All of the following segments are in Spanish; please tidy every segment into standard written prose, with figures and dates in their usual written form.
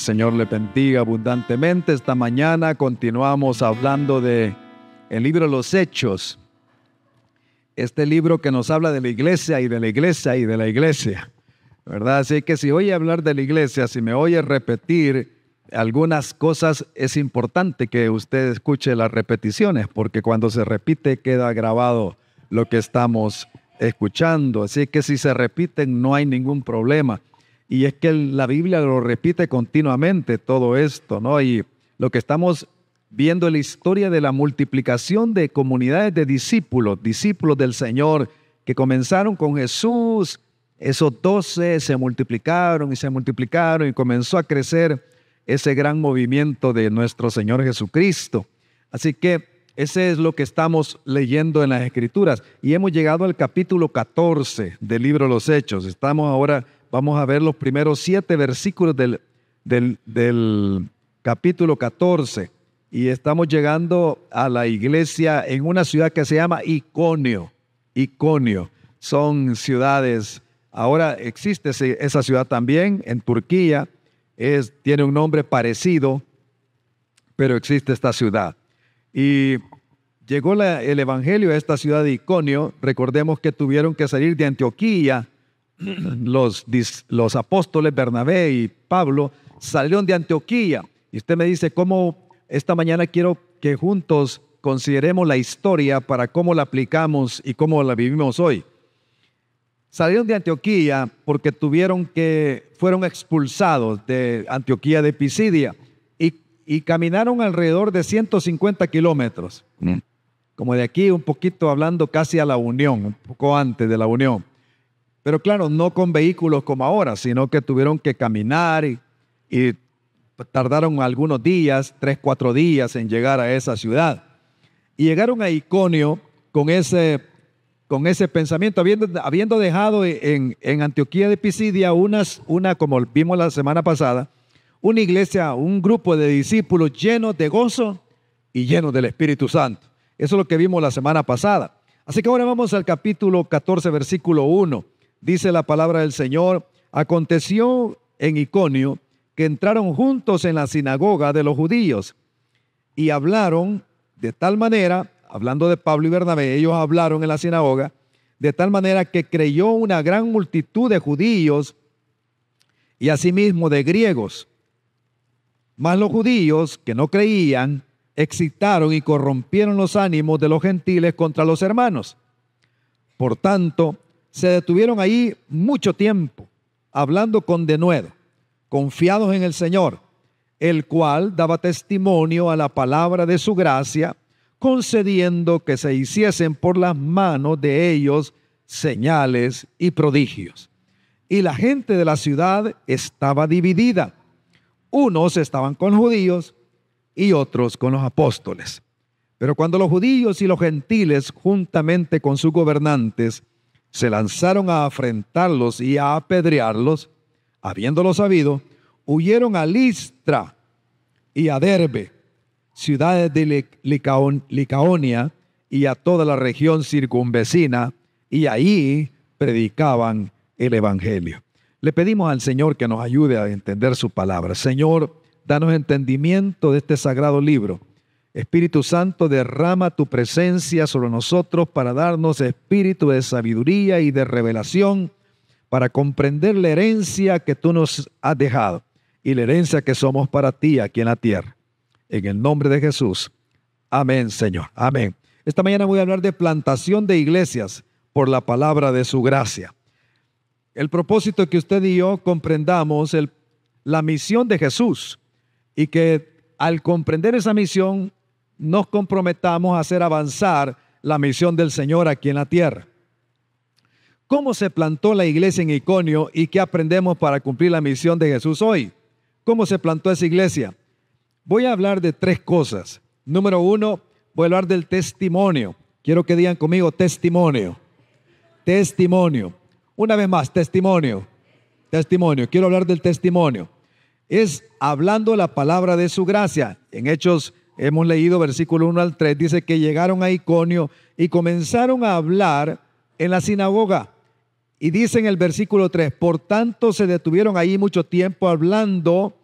Señor le bendiga abundantemente. Esta mañana continuamos hablando de el libro de los Hechos. Este libro que nos habla de la iglesia y de la iglesia y de la iglesia, ¿verdad? Así que si oye hablar de la iglesia, si me oye repetir algunas cosas, es importante que usted escuche las repeticiones, porque cuando se repite queda grabado lo que estamos escuchando. Así que si se repiten no hay ningún problema. Y es que la Biblia lo repite continuamente todo esto, ¿no? Y lo que estamos viendo es la historia de la multiplicación de comunidades de discípulos del Señor, que comenzaron con Jesús. Esos 12 se multiplicaron y comenzó a crecer ese gran movimiento de nuestro Señor Jesucristo. Así que ese es lo que estamos leyendo en las Escrituras. Y hemos llegado al capítulo 14 del libro de los Hechos. Vamos a ver los primeros 7 versículos del capítulo 14. Y estamos llegando a la iglesia en una ciudad que se llama Iconio. Iconio. Son ciudades, ahora existe esa ciudad también en Turquía. Tiene un nombre parecido, pero existe esta ciudad. Y llegó el evangelio a esta ciudad de Iconio. Recordemos que tuvieron que salir de Antioquía. Los apóstoles Bernabé y Pablo salieron de Antioquía. Y usted me dice, ¿cómo? Esta mañana quiero que juntos consideremos la historia para cómo la aplicamos y cómo la vivimos hoy. Salieron de Antioquía porque fueron expulsados de Antioquía de Pisidia y caminaron alrededor de 150 kilómetros. Como de aquí un poquito hablando casi a la Unión, un poco antes de la Unión. Pero claro, no con vehículos como ahora, sino que tuvieron que caminar y tardaron algunos días, 3-4 días en llegar a esa ciudad. Y llegaron a Iconio con ese pensamiento, habiendo dejado en Antioquía de Pisidia como vimos la semana pasada, una iglesia, un grupo de discípulos llenos de gozo y llenos del Espíritu Santo. Eso es lo que vimos la semana pasada. Así que ahora vamos al capítulo 14, versículo 1. Dice la palabra del Señor: aconteció en Iconio que entraron juntos en la sinagoga de los judíos y hablaron de tal manera, hablando de Pablo y Bernabé, ellos hablaron en la sinagoga, de tal manera que creyó una gran multitud de judíos y asimismo de griegos. Mas los judíos que no creían excitaron y corrompieron los ánimos de los gentiles contra los hermanos. Por tanto, se detuvieron ahí mucho tiempo, hablando con denuedo, confiados en el Señor, el cual daba testimonio a la palabra de su gracia, concediendo que se hiciesen por las manos de ellos señales y prodigios. Y la gente de la ciudad estaba dividida. Unos estaban con los judíos y otros con los apóstoles. Pero cuando los judíos y los gentiles, juntamente con sus gobernantes, se lanzaron a afrentarlos y a apedrearlos, habiéndolo sabido, huyeron a Listra y a Derbe, ciudades de Licaonia, y a toda la región circunvecina, y ahí predicaban el evangelio. Le pedimos al Señor que nos ayude a entender su palabra. Señor, danos entendimiento de este sagrado libro. Espíritu Santo, derrama tu presencia sobre nosotros para darnos espíritu de sabiduría y de revelación para comprender la herencia que tú nos has dejado y la herencia que somos para ti aquí en la tierra. En el nombre de Jesús. Amén, Señor. Amén. Esta mañana voy a hablar de plantación de iglesias por la palabra de su gracia. El propósito es que usted y yo comprendamos la misión de Jesús y que al comprender esa misión nos comprometamos a hacer avanzar la misión del Señor aquí en la tierra. ¿Cómo se plantó la iglesia en Iconio y qué aprendemos para cumplir la misión de Jesús hoy? ¿Cómo se plantó esa iglesia? Voy a hablar de 3 cosas. Número 1, voy a hablar del testimonio. Quiero que digan conmigo testimonio. Testimonio. Una vez más, testimonio. Testimonio. Quiero hablar del testimonio. Es hablando la palabra de su gracia. En Hechos hemos leído versículo 1 al 3, dice que llegaron a Iconio y comenzaron a hablar en la sinagoga. Y dice en el versículo 3, por tanto se detuvieron ahí mucho tiempo hablando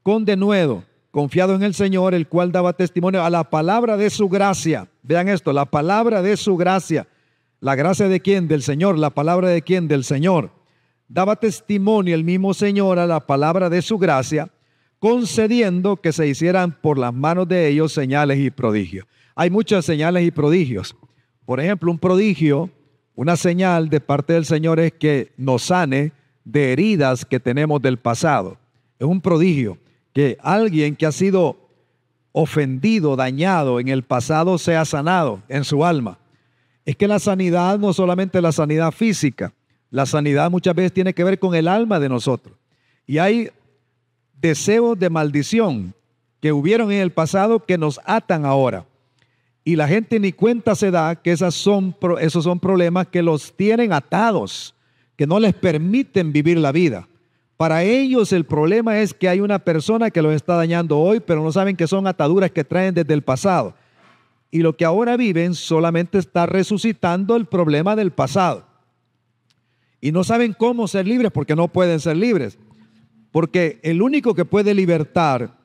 con denuedo, confiado en el Señor, el cual daba testimonio a la palabra de su gracia. Vean esto, la palabra de su gracia. ¿La gracia de quién? Del Señor. ¿La palabra de quién? Del Señor. Daba testimonio el mismo Señor a la palabra de su gracia, concediendo que se hicieran por las manos de ellos señales y prodigios. Hay muchas señales y prodigios. Por ejemplo, un prodigio, una señal de parte del Señor es que nos sane de heridas que tenemos del pasado. Es un prodigio que alguien que ha sido ofendido, dañado en el pasado sea sanado en su alma. Es que la sanidad no solamente la sanidad física, la sanidad muchas veces tiene que ver con el alma de nosotros. Y hay deseos de maldición que hubieron en el pasado que nos atan ahora. Y la gente ni cuenta se da que esos son problemas que los tienen atados, que no les permiten vivir la vida. Para ellos el problema es que hay una persona que los está dañando hoy, pero no saben que son ataduras que traen desde el pasado. Y lo que ahora viven solamente está resucitando el problema del pasado. Y no saben cómo ser libres porque no pueden ser libres. Porque el único que puede libertar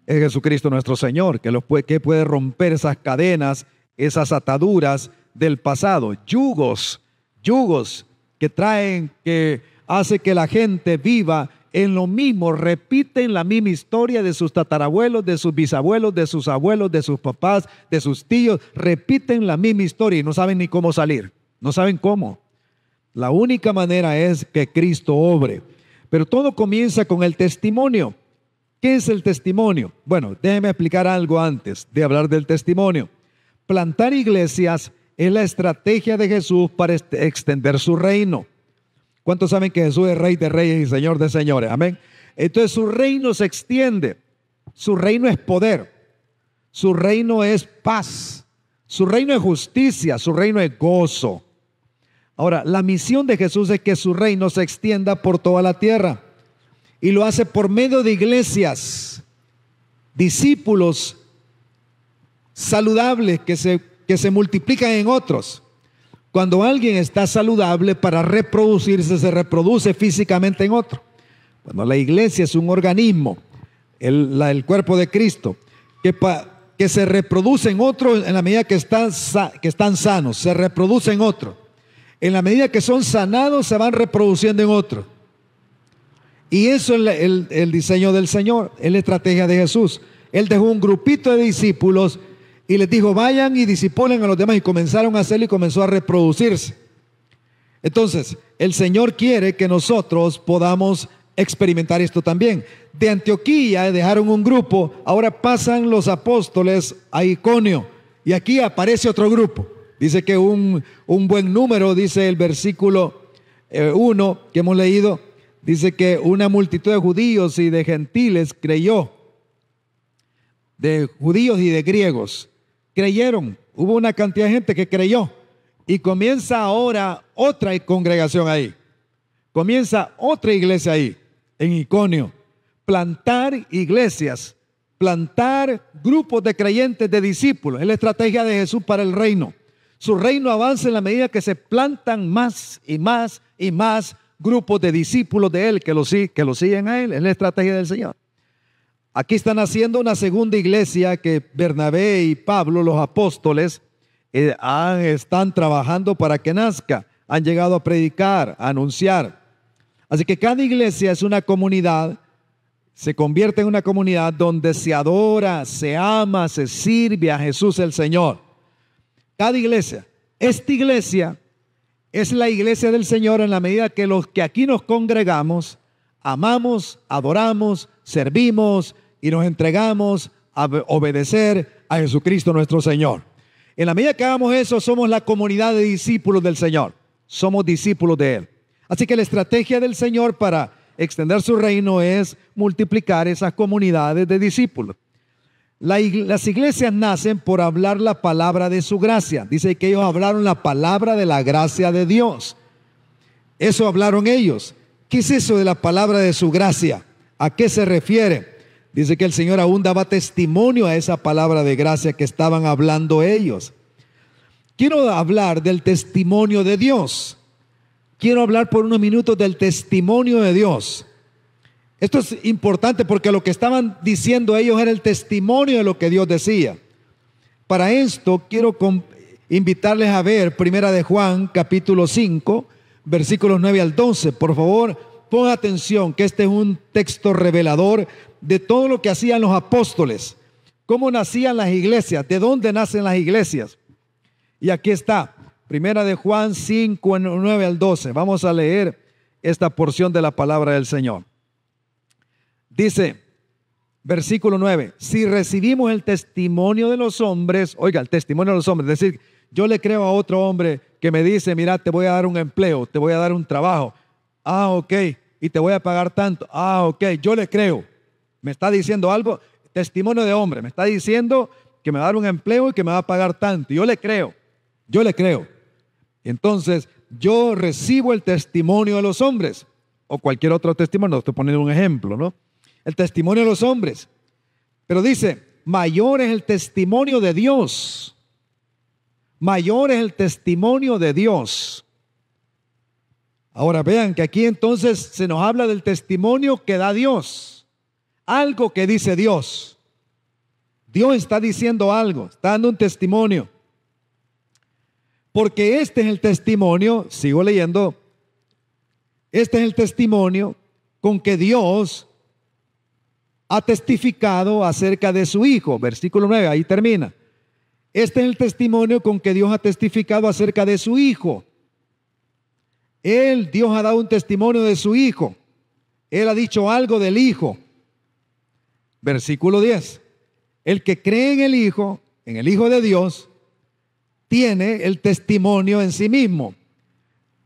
es Jesucristo nuestro Señor, que puede romper esas cadenas, esas ataduras del pasado, yugos que hace que la gente viva en lo mismo, repiten la misma historia de sus tatarabuelos, de sus bisabuelos, de sus abuelos, de sus papás, de sus tíos, repiten la misma historia y no saben ni cómo salir, no saben cómo. La única manera es que Cristo obre, pero todo comienza con el testimonio. ¿Qué es el testimonio? Bueno, déjeme explicar algo antes de hablar del testimonio. Plantar iglesias es la estrategia de Jesús para extender su reino. ¿Cuántos saben que Jesús es Rey de Reyes y Señor de Señores? Amén. Entonces su reino se extiende. Su reino es poder. Su reino es paz. Su reino es justicia. Su reino es gozo. Ahora, la misión de Jesús es que su reino se extienda por toda la tierra. Y lo hace por medio de iglesias, discípulos saludables que se multiplican en otros. Cuando alguien está saludable para reproducirse, se reproduce físicamente en otro. Cuando la iglesia es un organismo, el cuerpo de Cristo, que se reproduce en otro en la medida que están sanos, se reproduce en otro. En la medida que son sanados, se van reproduciendo en otro. Y eso es el diseño del Señor, es la estrategia de Jesús. Él dejó un grupito de discípulos y les dijo, vayan y discipulen a los demás, y comenzaron a hacerlo y comenzó a reproducirse. Entonces, el Señor quiere que nosotros podamos experimentar esto también. De Antioquía dejaron un grupo, ahora pasan los apóstoles a Iconio y aquí aparece otro grupo. Dice que un buen número, dice el versículo 1 que hemos leído, dice que una multitud de judíos y de gentiles creyó, de judíos y de griegos. Creyeron, hubo una cantidad de gente que creyó y comienza ahora otra congregación ahí, comienza otra iglesia ahí, en Iconio. Plantar iglesias, plantar grupos de creyentes, de discípulos, es la estrategia de Jesús para el reino. Su reino avanza en la medida que se plantan más y más y más grupos de discípulos de Él que lo siguen a Él, es la estrategia del Señor. Aquí están haciendo una segunda iglesia que Bernabé y Pablo, los apóstoles, están trabajando para que nazca. Han llegado a predicar, a anunciar. Así que cada iglesia es una comunidad, se convierte en una comunidad donde se adora, se ama, se sirve a Jesús el Señor. Cada iglesia. Esta iglesia es la iglesia del Señor en la medida que los que aquí nos congregamos, amamos, adoramos, servimos y nos entregamos a obedecer a Jesucristo nuestro Señor. En la medida que hagamos eso, somos la comunidad de discípulos del Señor. Somos discípulos de Él. Así que la estrategia del Señor para extender su reino es multiplicar esas comunidades de discípulos. Las iglesias nacen por hablar la palabra de su gracia. Dice que ellos hablaron la palabra de la gracia de Dios. Eso hablaron ellos. ¿Qué es eso de la palabra de su gracia? ¿A qué se refiere? Dice que el Señor aún daba testimonio a esa palabra de gracia que estaban hablando ellos. Quiero hablar del testimonio de Dios. Quiero hablar por unos minutos del testimonio de Dios. Esto es importante porque lo que estaban diciendo ellos era el testimonio de lo que Dios decía. Para esto quiero invitarles a ver Primera de Juan, capítulo 5, versículos 9 al 12. Por favor, pongan atención que este es un texto revelador de todo lo que hacían los apóstoles, cómo nacían las iglesias, de dónde nacen las iglesias. Y aquí está, Primera de Juan 5, 9 al 12. Vamos a leer esta porción de la palabra del Señor. Dice, versículo 9, si recibimos el testimonio de los hombres, oiga, el testimonio de los hombres, es decir, yo le creo a otro hombre que me dice, mira, te voy a dar un empleo, te voy a dar un trabajo. Ah, ok, y te voy a pagar tanto. Ah, ok, yo le creo. Me está diciendo algo, testimonio de hombre, me está diciendo que me va a dar un empleo y que me va a pagar tanto. Yo le creo, yo le creo. Entonces, yo recibo el testimonio de los hombres, o cualquier otro testimonio, estoy poniendo un ejemplo, ¿no? El testimonio de los hombres. Pero dice, mayor es el testimonio de Dios. Mayor es el testimonio de Dios. Ahora vean que aquí entonces se nos habla del testimonio que da Dios. Algo que dice Dios. Dios está diciendo algo, está dando un testimonio. Porque este es el testimonio, sigo leyendo, este es el testimonio con que Dios ha testificado acerca de su Hijo. Versículo 9, ahí termina. Este es el testimonio con que Dios ha testificado acerca de su Hijo. Dios ha dado un testimonio de su Hijo. Él ha dicho algo del Hijo. Versículo 10. El que cree en el Hijo de Dios, tiene el testimonio en sí mismo.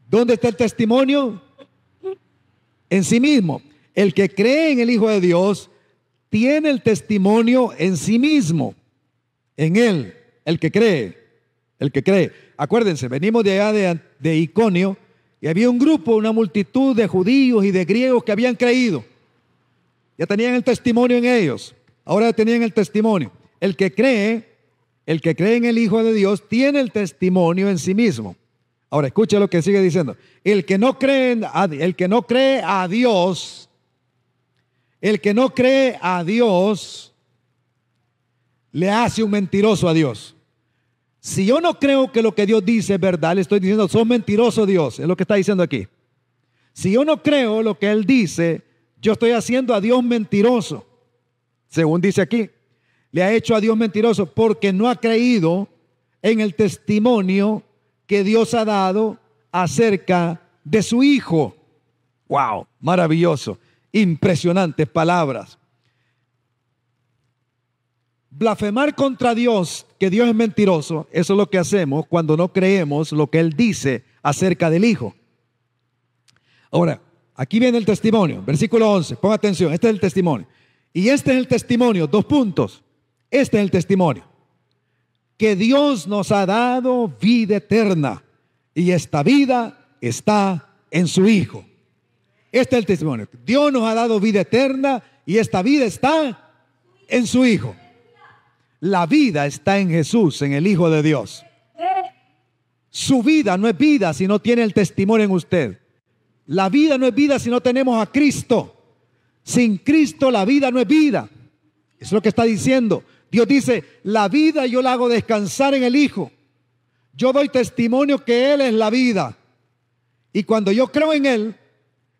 ¿Dónde está el testimonio? En sí mismo. El que cree en el Hijo de Dios, tiene el testimonio en sí mismo. En Él. El que cree, el que cree. Acuérdense, venimos de allá de Iconio y había un grupo, una multitud de judíos y de griegos que habían creído. Ya tenían el testimonio en ellos. Ahora tenían el testimonio. El que cree en el Hijo de Dios tiene el testimonio en sí mismo. Ahora escucha lo que sigue diciendo. El que no cree a Dios, le hace un mentiroso a Dios. Si yo no creo que lo que Dios dice es verdad, le estoy diciendo, sos mentiroso Dios, es lo que está diciendo aquí. Si yo no creo lo que Él dice, yo estoy haciendo a Dios mentiroso. Según dice aquí, le ha hecho a Dios mentiroso porque no ha creído en el testimonio que Dios ha dado acerca de su Hijo. ¡Wow! Maravilloso. Impresionantes palabras. Blasfemar contra Dios, que Dios es mentiroso, eso es lo que hacemos cuando no creemos lo que Él dice acerca del Hijo. Ahora, aquí viene el testimonio, versículo 11, ponga atención, este es el testimonio. Y este es el testimonio, 2 puntos. Este es el testimonio. Que Dios nos ha dado vida eterna y esta vida está en su Hijo. Este es el testimonio. Dios nos ha dado vida eterna y esta vida está en su Hijo. La vida está en Jesús, en el Hijo de Dios. Su vida no es vida si no tiene el testimonio en usted. La vida no es vida si no tenemos a Cristo. Sin Cristo la vida no es vida. Eso es lo que está diciendo. Dios dice, la vida yo la hago descansar en el Hijo. Yo doy testimonio que Él es la vida. Y cuando yo creo en Él,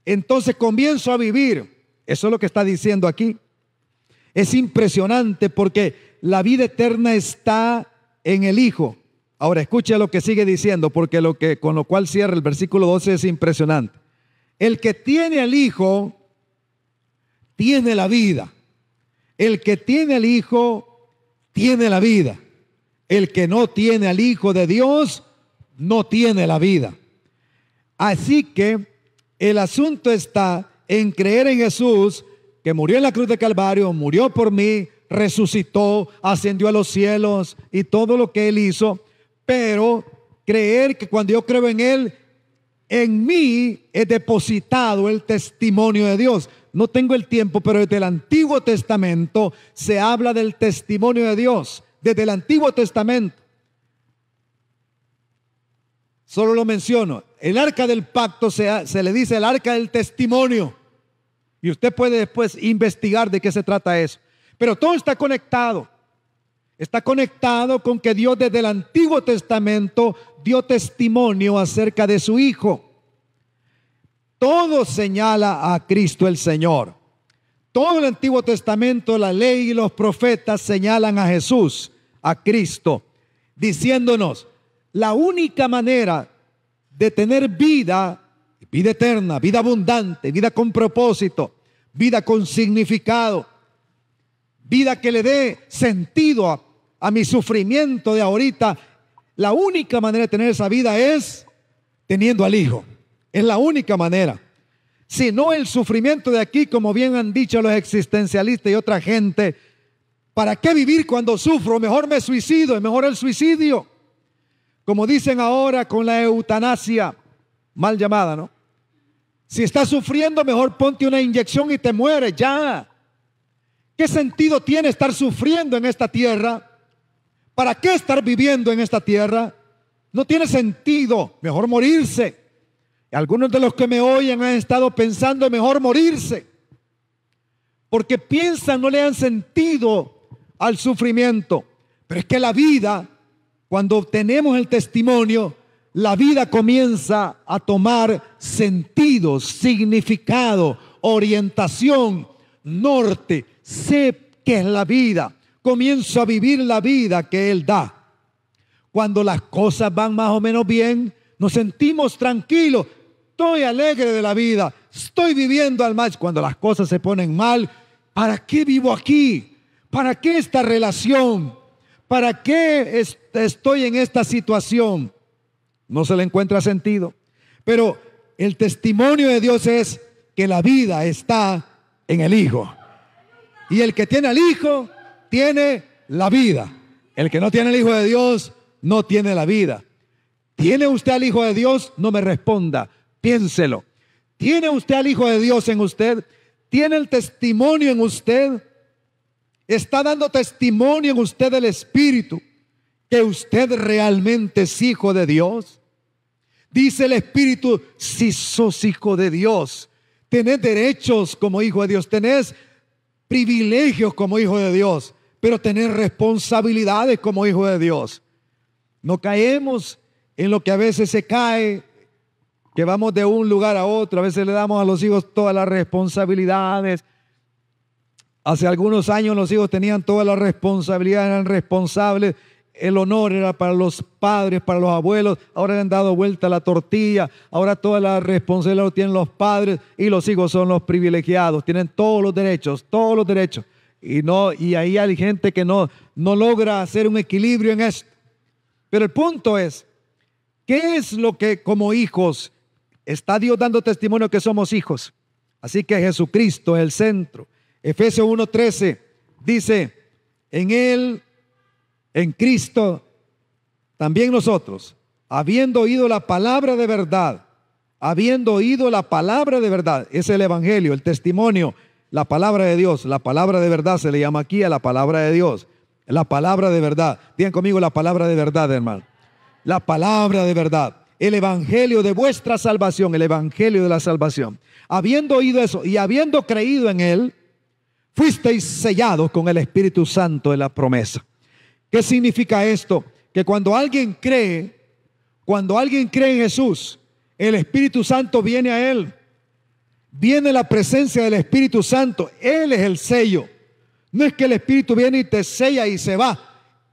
entonces comienzo a vivir. Eso es lo que está diciendo aquí. Es impresionante porque la vida eterna está en el Hijo. Ahora escuche lo que sigue diciendo, porque con lo cual cierra el versículo 12 es impresionante. El que tiene al Hijo, tiene la vida. El que tiene al Hijo, tiene la vida. El que no tiene al Hijo de Dios, no tiene la vida. Así que el asunto está en creer en Jesús, que murió en la cruz de Calvario, murió por mí, resucitó, ascendió a los cielos y todo lo que Él hizo, pero creer que cuando yo creo en Él, en mí he depositado el testimonio de Dios. No tengo el tiempo, pero desde el Antiguo Testamento se habla del testimonio de Dios, desde el Antiguo Testamento. Solo lo menciono. El arca del pacto se le dice el arca del testimonio. Y usted puede después investigar de qué se trata eso. Pero todo está conectado. Está conectado con que Dios desde el Antiguo Testamento dio testimonio acerca de su Hijo. Todo señala a Cristo el Señor. Todo el Antiguo Testamento, la ley y los profetas señalan a Jesús, a Cristo, diciéndonos la única manera de tener vida, vida eterna, vida abundante, vida con propósito, vida con significado, vida que le dé sentido a mi sufrimiento de ahorita. La única manera de tener esa vida es teniendo al Hijo. Es la única manera. Si no, el sufrimiento de aquí, como bien han dicho los existencialistas y otra gente, ¿para qué vivir cuando sufro? Mejor me suicido, es mejor el suicidio. Como dicen ahora con la eutanasia, mal llamada, ¿no? Si estás sufriendo, mejor ponte una inyección y te mueres ya. ¿Qué sentido tiene estar sufriendo en esta tierra? ¿Para qué estar viviendo en esta tierra? No tiene sentido, mejor morirse. Algunos de los que me oyen han estado pensando mejor morirse, porque piensan, no le dan sentido al sufrimiento. Pero es que la vida, cuando tenemos el testimonio, la vida comienza a tomar sentido, significado, orientación, norte. Sé qué es la vida. Comienzo a vivir la vida que Él da. Cuando las cosas van más o menos bien, nos sentimos tranquilos. Estoy alegre de la vida. Estoy viviendo al máximo. Cuando las cosas se ponen mal, ¿para qué vivo aquí? ¿Para qué esta relación? ¿Para qué estoy en esta situación? No se le encuentra sentido. Pero el testimonio de Dios es que la vida está en el Hijo. Y el que tiene al Hijo, tiene la vida. El que no tiene al Hijo de Dios, no tiene la vida. ¿Tiene usted al Hijo de Dios? No me responda. Piénselo. ¿Tiene usted al Hijo de Dios en usted? ¿Tiene el testimonio en usted? ¿Está dando testimonio en usted del Espíritu que usted realmente es hijo de Dios? Dice el Espíritu, si sos hijo de Dios, tenés derechos como hijo de Dios, tenés privilegios como hijo de Dios, pero tenés responsabilidades como hijo de Dios. No caemos en lo que a veces se cae, que vamos de un lugar a otro. A veces le damos a los hijos todas las responsabilidades. Hace algunos años los hijos tenían todas las responsabilidades, eran responsables. El honor era para los padres, para los abuelos. Ahora le han dado vuelta la tortilla. Ahora toda la responsabilidad lo tienen los padres y los hijos son los privilegiados. Tienen todos los derechos, todos los derechos. Y ahí hay gente que no logra hacer un equilibrio en esto. Pero el punto es, ¿qué es lo que como hijos está Dios dando testimonio que somos hijos? Así que Jesucristo es el centro. Efesios 1:13 dice, en Él, en Cristo, también nosotros, habiendo oído la palabra de verdad, es el Evangelio, el testimonio, la palabra de Dios, la palabra de verdad se le llama aquí a la palabra de Dios, la palabra de verdad. Digan conmigo la palabra de verdad, hermano. La palabra de verdad, el Evangelio de vuestra salvación, el Evangelio de la salvación. Habiendo oído eso y habiendo creído en Él, fuisteis sellados con el Espíritu Santo de la promesa. ¿Qué significa esto? Que cuando alguien cree en Jesús, el Espíritu Santo viene a él. Viene la presencia del Espíritu Santo. Él es el sello. No es que el Espíritu viene y te sella y se va.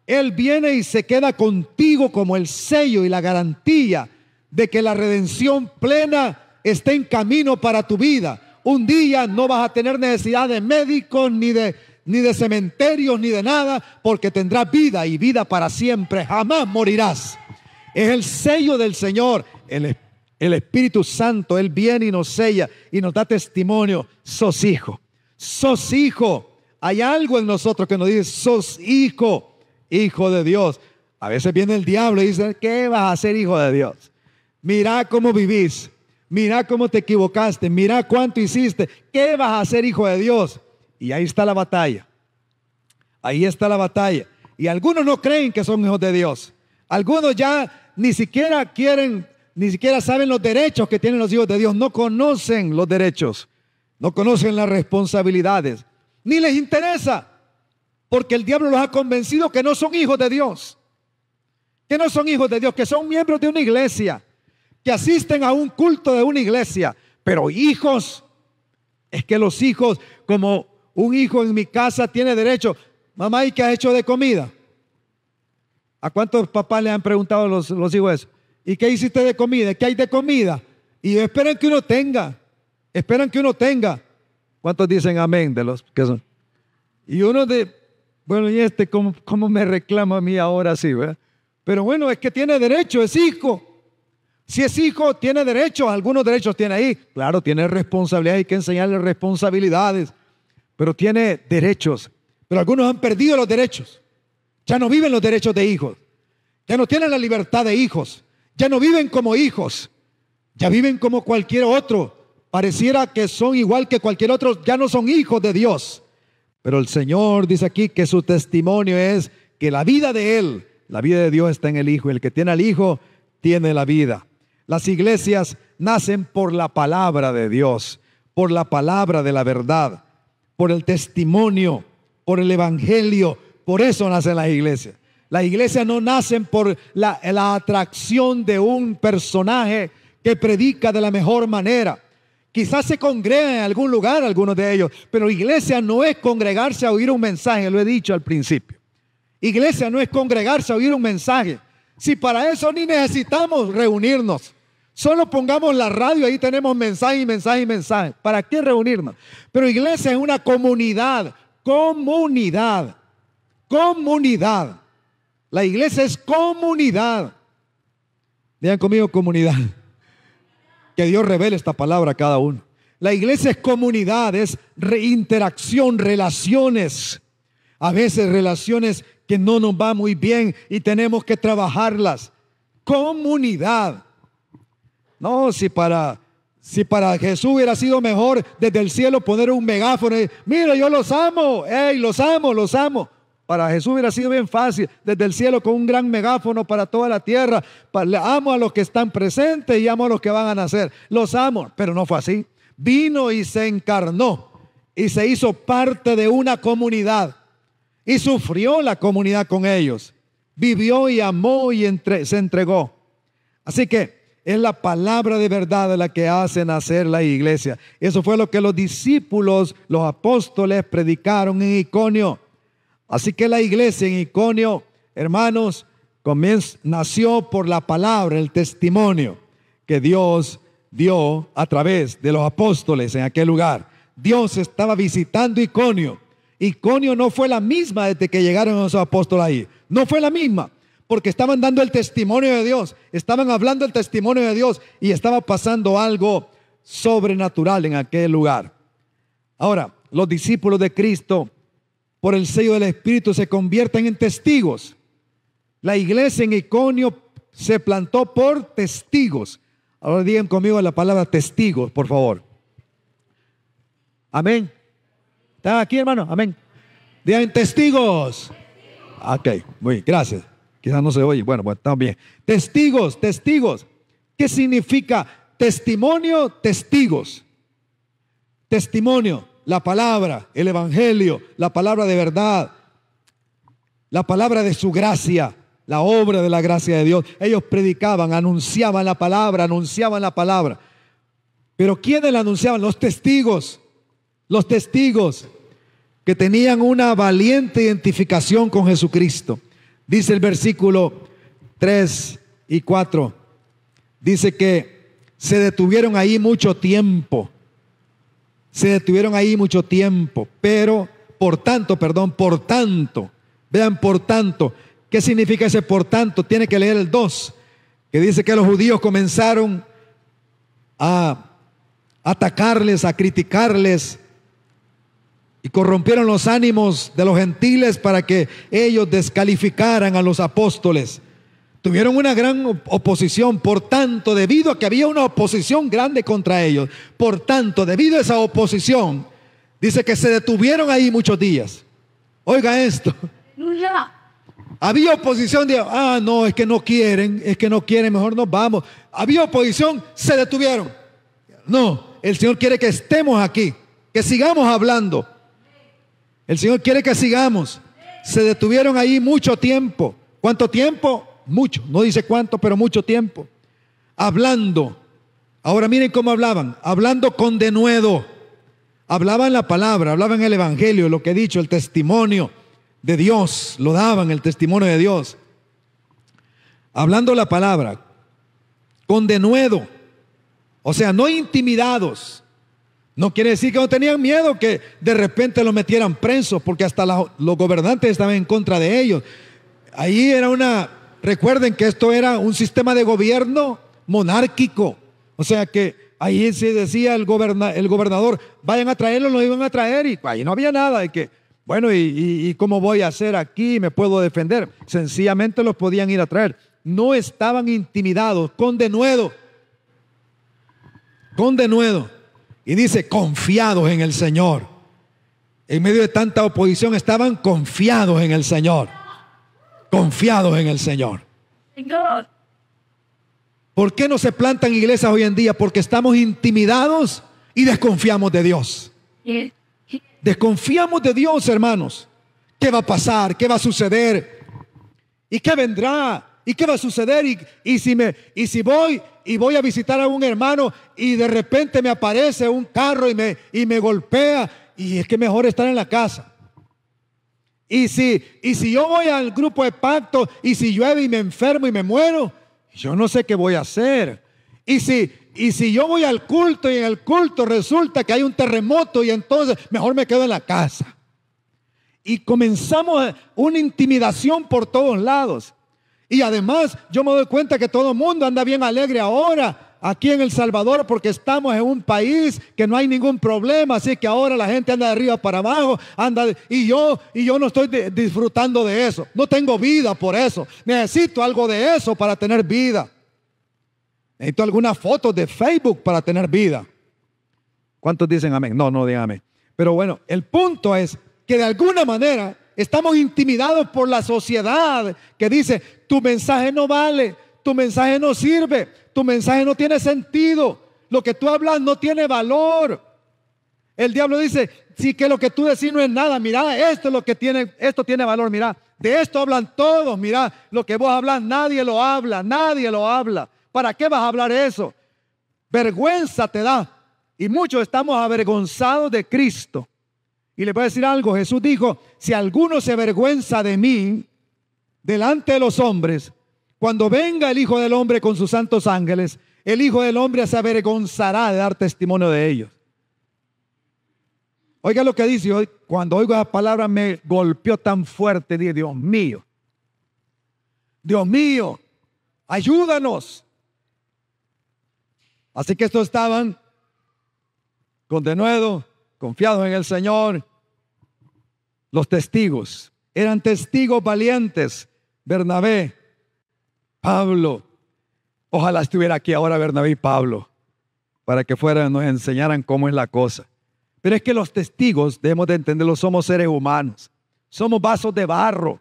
Él viene y se queda contigo como el sello y la garantía de que la redención plena está en camino para tu vida. Un día no vas a tener necesidad de médicos, ni de cementerios, ni de nada, porque tendrás vida y vida para siempre. Jamás morirás. Es el sello del Señor, el Espíritu Santo. Él viene y nos sella y nos da testimonio. Sos hijo, sos hijo. Hay algo en nosotros que nos dice, sos hijo, hijo de Dios. A veces viene el diablo y dice, ¿qué vas a ser hijo de Dios? Mira cómo vivís. Mira cómo te equivocaste, mira cuánto hiciste. ¿Qué vas a hacer, hijo de Dios? Y ahí está la batalla. Ahí está la batalla. Y algunos no creen que son hijos de Dios. Algunos ya ni siquiera saben los derechos que tienen los hijos de Dios. No conocen los derechos. no conocen las responsabilidades, ni les interesa, porque el diablo los ha convencido que no son hijos de Dios, que no son hijos de Dios, que son miembros de una iglesia, que asisten a un culto de una iglesia, pero hijos, es que los hijos, como un hijo en mi casa tiene derecho, mamá, ¿y qué has hecho de comida? ¿A cuántos papás le han preguntado los hijos eso? ¿Y qué hiciste de comida? ¿Qué hay de comida? Y esperan que uno tenga, ¿Cuántos dicen amén de los que son? Y uno bueno, ¿y cómo me reclama a mí ahora sí, verdad? Pero bueno, es que tiene derecho, es hijo. Si es hijo, tiene derechos, algunos derechos tiene ahí. Claro, tiene responsabilidades, hay que enseñarle responsabilidades, pero tiene derechos. Pero algunos han perdido los derechos. Ya no viven los derechos de hijos. Ya no tienen la libertad de hijos. Ya no viven como hijos. Ya viven como cualquier otro. Pareciera que son igual que cualquier otro. Ya no son hijos de Dios. Pero el Señor dice aquí que su testimonio es que la vida de Él, la vida de Dios está en el Hijo. El que tiene al Hijo tiene la vida. Las iglesias nacen por la palabra de Dios, por la palabra de la verdad, por el testimonio, por el evangelio. Por eso nacen las iglesias. Las iglesias no nacen por la atracción de un personaje que predica de la mejor manera. Quizás se congregan en algún lugar algunos de ellos, pero iglesia no es congregarse a oír un mensaje, lo he dicho al principio. Iglesia no es congregarse a oír un mensaje. Si para eso ni necesitamos reunirnos, solo pongamos la radio, ahí tenemos mensaje y mensaje y mensaje. ¿Para qué reunirnos? Pero iglesia es una comunidad. La iglesia es comunidad. Digan conmigo, comunidad. Que Dios revele esta palabra a cada uno. La iglesia es comunidad, es interacción, relaciones. A veces relaciones que no nos va muy bien y tenemos que trabajarlas. Comunidad. No, si para Jesús hubiera sido mejor desde el cielo poner un megáfono y, mira, yo los amo, los amo. Para Jesús hubiera sido bien fácil desde el cielo con un gran megáfono para toda la tierra. Amo a los que están presentes y amo a los que van a nacer. Los amo, pero no fue así. Vino y se encarnó y se hizo parte de una comunidad y sufrió la comunidad con ellos. Vivió y amó y se entregó. Así que es la palabra de verdad la que hace nacer la iglesia. Eso fue lo que los discípulos, los apóstoles predicaron en Iconio. Así que la iglesia en Iconio, hermanos, nació por la palabra, el testimonio que Dios dio a través de los apóstoles en aquel lugar. Dios estaba visitando Iconio. Iconio no fue la misma desde que llegaron esos apóstoles ahí. No fue la misma, porque estaban dando el testimonio de Dios, estaban hablando el testimonio de Dios y estaba pasando algo sobrenatural en aquel lugar. Ahora, los discípulos de Cristo, por el sello del Espíritu, se convierten en testigos. La iglesia en Iconio se plantó por testigos. Ahora digan conmigo la palabra testigos, por favor. Amén. ¿Están aquí, hermano? Amén. Digan testigos. Ok, muy bien, gracias. Quizás no se oye. Bueno, estamos bien. Testigos. ¿Qué significa testimonio? Testigos. Testimonio. La palabra, el evangelio, la palabra de verdad, la palabra de su gracia, la obra de la gracia de Dios. Ellos predicaban, anunciaban la palabra. Pero ¿quiénes la anunciaban? Los testigos que tenían una valiente identificación con Jesucristo. Dice el versículo 3 y 4, dice que se detuvieron ahí mucho tiempo. Pero por tanto, vean, por tanto, ¿qué significa ese por tanto? Tiene que leer el 2, que dice que los judíos comenzaron a atacarles, a criticarles y corrompieron los ánimos de los gentiles para que ellos descalificaran a los apóstoles. Tuvieron una gran oposición, por tanto, debido a que había una oposición grande contra ellos, por tanto, debido a esa oposición, dice que se detuvieron ahí muchos días. Oiga esto. Había oposición de, no, es que no quieren, mejor nos vamos. Había oposición, se detuvieron. No, el Señor quiere que estemos aquí. que sigamos hablando. El Señor quiere que sigamos. Se detuvieron ahí mucho tiempo. ¿Cuánto tiempo? Mucho. No dice cuánto, pero mucho tiempo. Hablando. Ahora miren cómo hablaban. Hablando con denuedo. Hablaban la palabra, hablaban el evangelio, lo que he dicho, el testimonio de Dios. Lo daban, el testimonio de Dios. Hablando la palabra. Con denuedo. O sea, no intimidados. No quiere decir que no tenían miedo que de repente los metieran presos, porque hasta los gobernantes estaban en contra de ellos. Ahí era recuerden que esto era un sistema de gobierno monárquico. O sea que ahí se decía el gobernador, vayan a traerlo, lo iban a traer, y ahí no había nada de que, bueno, ¿y cómo voy a hacer aquí? ¿Me puedo defender? Sencillamente los podían ir a traer. No estaban intimidados, con denuedo. Con denuedo. Y dice, confiados en el Señor. En medio de tanta oposición estaban confiados en el Señor. Confiados en el Señor. ¿Por qué no se plantan iglesias hoy en día? Porque estamos intimidados y desconfiamos de Dios. Desconfiamos de Dios, hermanos. ¿Qué va a pasar? ¿Qué va a suceder? ¿Y qué vendrá? ¿Y qué va a suceder? Y si voy a visitar a un hermano y de repente me aparece un carro y me golpea, y es que mejor estar en la casa. Y si yo voy al grupo de pacto y si llueve y me enfermo y me muero, yo no sé qué voy a hacer. Y si yo voy al culto y en el culto resulta que hay un terremoto, y entonces mejor me quedo en la casa. Y comenzamos una intimidación por todos lados. Y además yo me doy cuenta que todo el mundo anda bien alegre ahora aquí en El Salvador, porque estamos en un país que no hay ningún problema. Así que ahora la gente anda de arriba para abajo, y yo no estoy disfrutando de eso. No tengo vida por eso. Necesito algo de eso para tener vida. Necesito algunas fotos de Facebook para tener vida. ¿Cuántos dicen amén? No digan amén. Pero bueno, el punto es que de alguna manera estamos intimidados por la sociedad que dice, tu mensaje no vale, tu mensaje no sirve, tu mensaje no tiene sentido, lo que tú hablas no tiene valor. El diablo dice, sí, que lo que tú decís no es nada, mira, esto tiene valor, mira, de esto hablan todos, mira, lo que vos hablas nadie lo habla. ¿Para qué vas a hablar eso? Vergüenza te da. Y muchos estamos avergonzados de Cristo. Y les voy a decir algo, Jesús dijo, si alguno se avergüenza de mí delante de los hombres, cuando venga el Hijo del Hombre con sus santos ángeles, el Hijo del Hombre se avergonzará de dar testimonio de ellos. Oiga lo que dice hoy. Cuando oigo esa palabra me golpeó tan fuerte. Dije, Dios mío, ayúdanos. Así que estos estaban con denuedo, confiados en el Señor. Los testigos eran testigos valientes. Bernabé, Pablo. Ojalá estuviera aquí ahora Bernabé y Pablo para que nos enseñaran cómo es la cosa. Pero es que los testigos, debemos de entenderlo, somos seres humanos. Somos vasos de barro.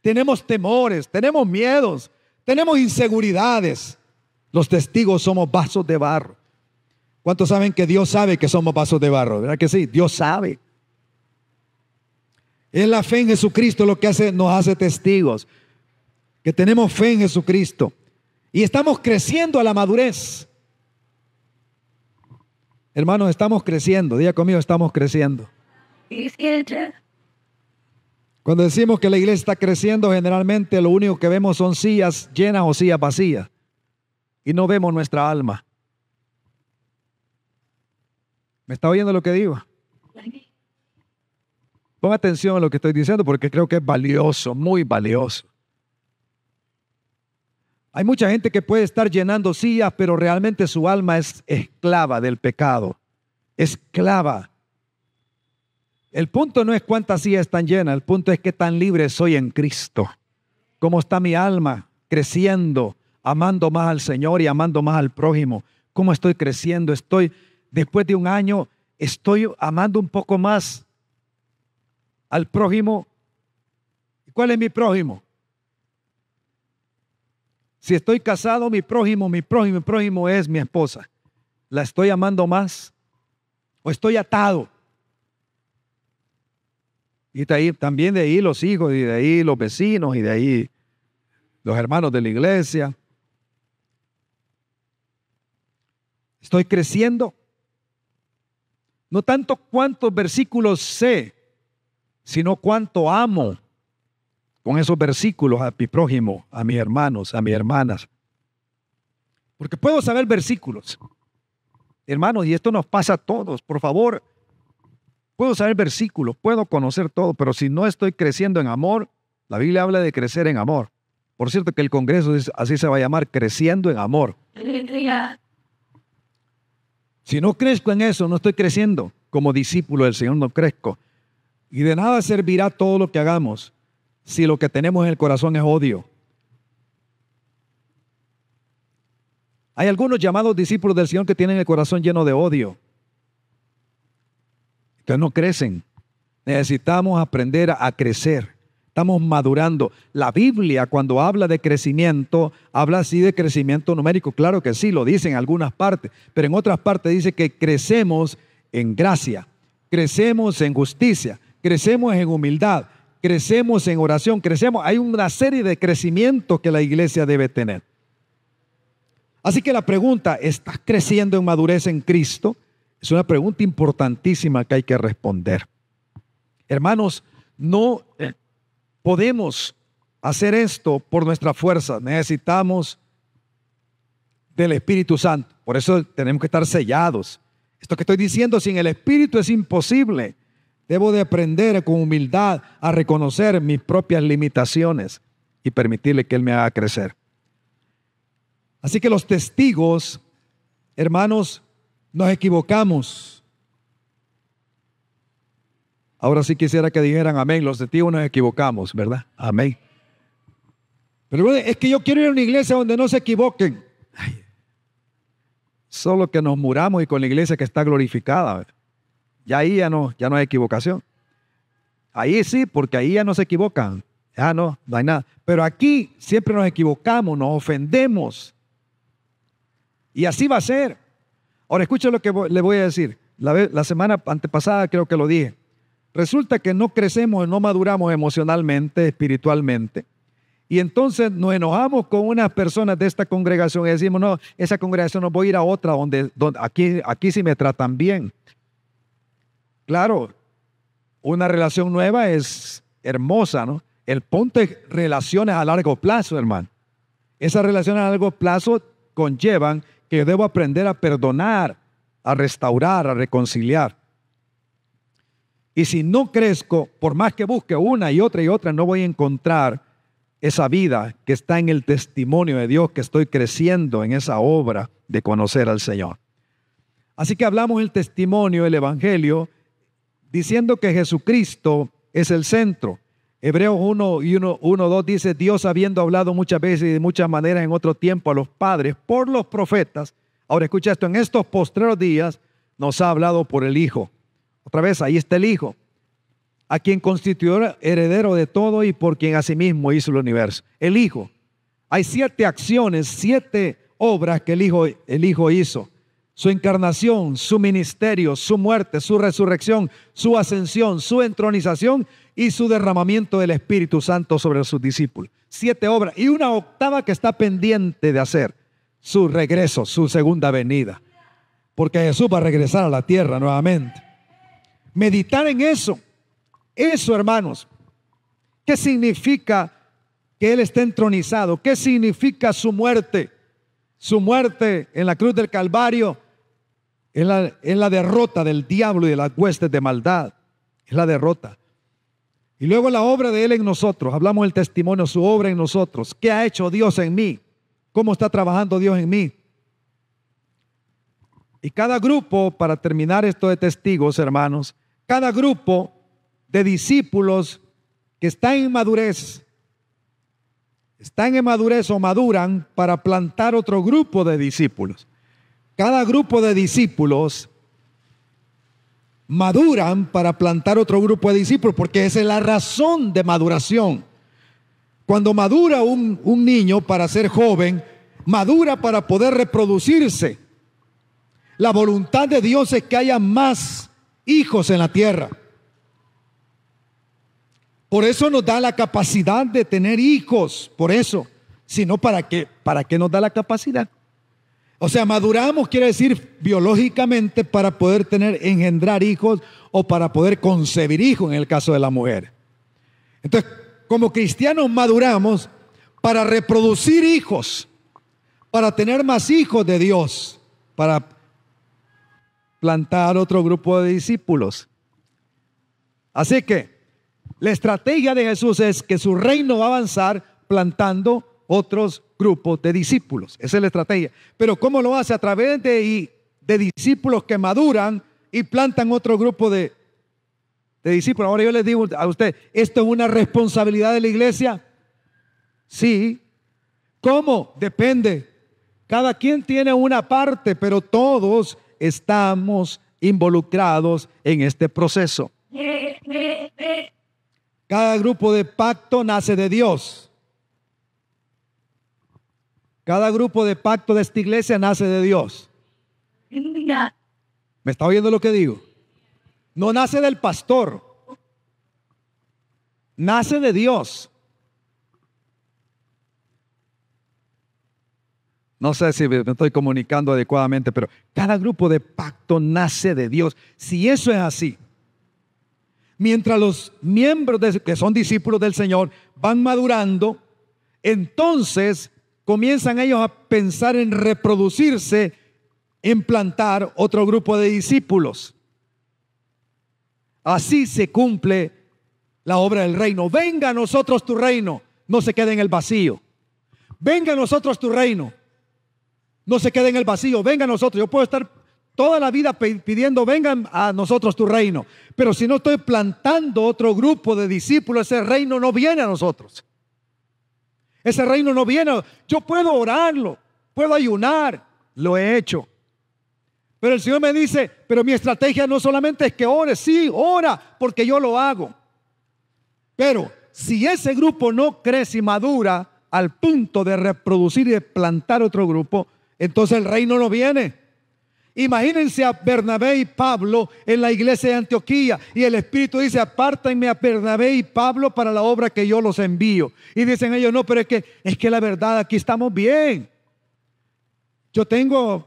Tenemos temores, tenemos miedos, tenemos inseguridades. Los testigos somos vasos de barro. ¿Cuántos saben que Dios sabe que somos vasos de barro? ¿Verdad que sí? Dios sabe. Es la fe en Jesucristo lo que nos hace testigos. Que tenemos fe en Jesucristo. Y estamos creciendo a la madurez. Hermanos, estamos creciendo. Diga conmigo, estamos creciendo. Cuando decimos que la iglesia está creciendo, generalmente lo único que vemos son sillas llenas o sillas vacías. Y no vemos nuestra alma. ¿Me está oyendo lo que digo? Ponga atención a lo que estoy diciendo porque creo que es valioso, muy valioso. Hay mucha gente que puede estar llenando sillas, pero realmente su alma es esclava del pecado. Esclava. El punto no es cuántas sillas están llenas, el punto es qué tan libre soy en Cristo. ¿Cómo está mi alma creciendo, amando más al Señor y amando más al prójimo? ¿Cómo estoy creciendo? Después de un año, estoy amando un poco más al prójimo. ¿Cuál es mi prójimo? Si estoy casado, mi prójimo es mi esposa. ¿La estoy amando más? ¿O estoy atado? Y de ahí, también de ahí los hijos, y de ahí los vecinos, y de ahí los hermanos de la iglesia. Estoy creciendo. No tanto cuántos versículos sé, sino cuánto amo con esos versículos a mi prójimo, a mis hermanos, a mis hermanas. Porque puedo saber versículos, hermanos, y esto nos pasa a todos, por favor. Puedo saber versículos, puedo conocer todo, pero si no estoy creciendo en amor, la Biblia habla de crecer en amor. Por cierto que el congreso así se va a llamar, creciendo en amor. Si no crezco en eso, no estoy creciendo. Como discípulo del Señor no crezco. Y de nada servirá todo lo que hagamos si lo que tenemos en el corazón es odio. Hay algunos llamados discípulos del Señor que tienen el corazón lleno de odio. Entonces no crecen. Necesitamos aprender a crecer. Estamos madurando. La Biblia, cuando habla de crecimiento, habla así de crecimiento numérico. Claro que sí, lo dice en algunas partes, pero en otras partes dice que crecemos en gracia, crecemos en justicia, crecemos en humildad, crecemos en oración, crecemos. Hay una serie de crecimientos que la iglesia debe tener. Así que la pregunta, ¿estás creciendo en madurez en Cristo? Es una pregunta importantísima que hay que responder. Hermanos, no podemos hacer esto por nuestra fuerza. Necesitamos del Espíritu Santo. Por eso tenemos que estar sellados. Esto que estoy diciendo, sin el Espíritu es imposible. Debo de aprender con humildad a reconocer mis propias limitaciones y permitirle que Él me haga crecer. Así que los testigos, hermanos, nos equivocamos. Ahora sí quisiera que dijeran amén. Los testigos nos equivocamos, ¿verdad? Amén. Pero es que yo quiero ir a una iglesia donde no se equivoquen. Ay, solo que nos muramos y con la iglesia que está glorificada. Ya ahí ya no hay equivocación. Ahí sí, porque ahí ya no se equivocan. Ya no hay nada. Pero aquí siempre nos equivocamos, nos ofendemos. Y así va a ser. Ahora escuchen lo que le voy a decir. La semana antepasada creo que lo dije. Resulta que no crecemos, no maduramos emocionalmente, espiritualmente. Y entonces nos enojamos con unas personas de esta congregación y decimos, no, esa congregación no voy a ir a otra donde aquí sí me tratan bien. Claro, una relación nueva es hermosa, ¿no? El punto es relaciones a largo plazo, hermano. Esas relaciones a largo plazo conllevan que yo debo aprender a perdonar, a restaurar, a reconciliar. Y si no crezco, por más que busque una y otra, no voy a encontrar esa vida que está en el testimonio de Dios, que estoy creciendo en esa obra de conocer al Señor. Así que hablamos el testimonio, el evangelio, diciendo que Jesucristo es el centro. Hebreos 1:2 dice, Dios habiendo hablado muchas veces y de muchas maneras en otro tiempo a los padres por los profetas. Ahora escucha esto, en estos postreros días nos ha hablado por el Hijo. Otra vez, ahí está el Hijo, a quien constituyó heredero de todo y por quien asimismo hizo el universo. El Hijo. Hay 7 acciones, 7 obras que el Hijo hizo. Su encarnación, su ministerio, su muerte, su resurrección, su ascensión, su entronización y su derramamiento del Espíritu Santo sobre sus discípulos. 7 obras y una 8ª que está pendiente de hacer, su regreso, su segunda venida. Porque Jesús va a regresar a la tierra nuevamente. Meditar en eso, hermanos, ¿qué significa que Él esté entronizado? ¿Qué significa su muerte? Su muerte en la cruz del Calvario es la derrota del diablo y de las huestes de maldad. Es la derrota. Y luego la obra de Él en nosotros. Hablamos del testimonio, su obra en nosotros. ¿Qué ha hecho Dios en mí? ¿Cómo está trabajando Dios en mí? Y cada grupo, para terminar esto de testigos, hermanos, cada grupo de discípulos que están en madurez o maduran para plantar otro grupo de discípulos. Cada grupo de discípulos maduran para plantar otro grupo de discípulos, porque esa es la razón de maduración. Cuando madura un niño para ser joven, madura para poder reproducirse. La voluntad de Dios es que haya más hijos en la tierra. Por eso nos da la capacidad de tener hijos. Por eso. Si no, ¿para qué? ¿Para qué nos da la capacidad? O sea, maduramos quiere decir biológicamente para poder engendrar hijos o para poder concebir hijos en el caso de la mujer. Entonces, como cristianos maduramos para reproducir hijos, para tener más hijos de Dios, para plantar otro grupo de discípulos. Así que la estrategia de Jesús es que su reino va a avanzar plantando otros grupos de discípulos. Esa es la estrategia. Pero ¿cómo lo hace? A través de discípulos que maduran y plantan otro grupo de discípulos. Ahora yo les digo a usted, ¿esto es una responsabilidad de la iglesia? Sí. ¿Cómo? Depende. Cada quien tiene una parte, pero todos estamos involucrados en este proceso. Cada grupo de pacto nace de Dios. Cada grupo de pacto de esta iglesia nace de Dios. ¿Me está oyendo lo que digo? No nace del pastor. Nace de Dios. No sé si me estoy comunicando adecuadamente, pero cada grupo de pacto nace de Dios. Si eso es así, mientras los miembros que son discípulos del Señor van madurando, entonces comienzan ellos a pensar en reproducirse, en plantar otro grupo de discípulos. Así se cumple la obra del reino. Venga a nosotros tu reino, no se quede en el vacío. Venga a nosotros tu reino, no se quede en el vacío. Venga a nosotros. Yo puedo estar toda la vida pidiendo, vengan a nosotros tu reino. Pero si no estoy plantando otro grupo de discípulos, ese reino no viene a nosotros. Ese reino no viene. Yo puedo orarlo, puedo ayunar, lo he hecho. Pero el Señor me dice, pero mi estrategia no solamente es que ores, sí, ora, porque yo lo hago. Pero si ese grupo no crece y madura al punto de reproducir y de plantar otro grupo, entonces el reino no viene. Imagínense a Bernabé y Pablo en la iglesia de Antioquía, y el Espíritu dice, apártenme a Bernabé y Pablo para la obra que yo los envío. Y dicen ellos, no, pero es que la verdad aquí estamos bien. Yo tenían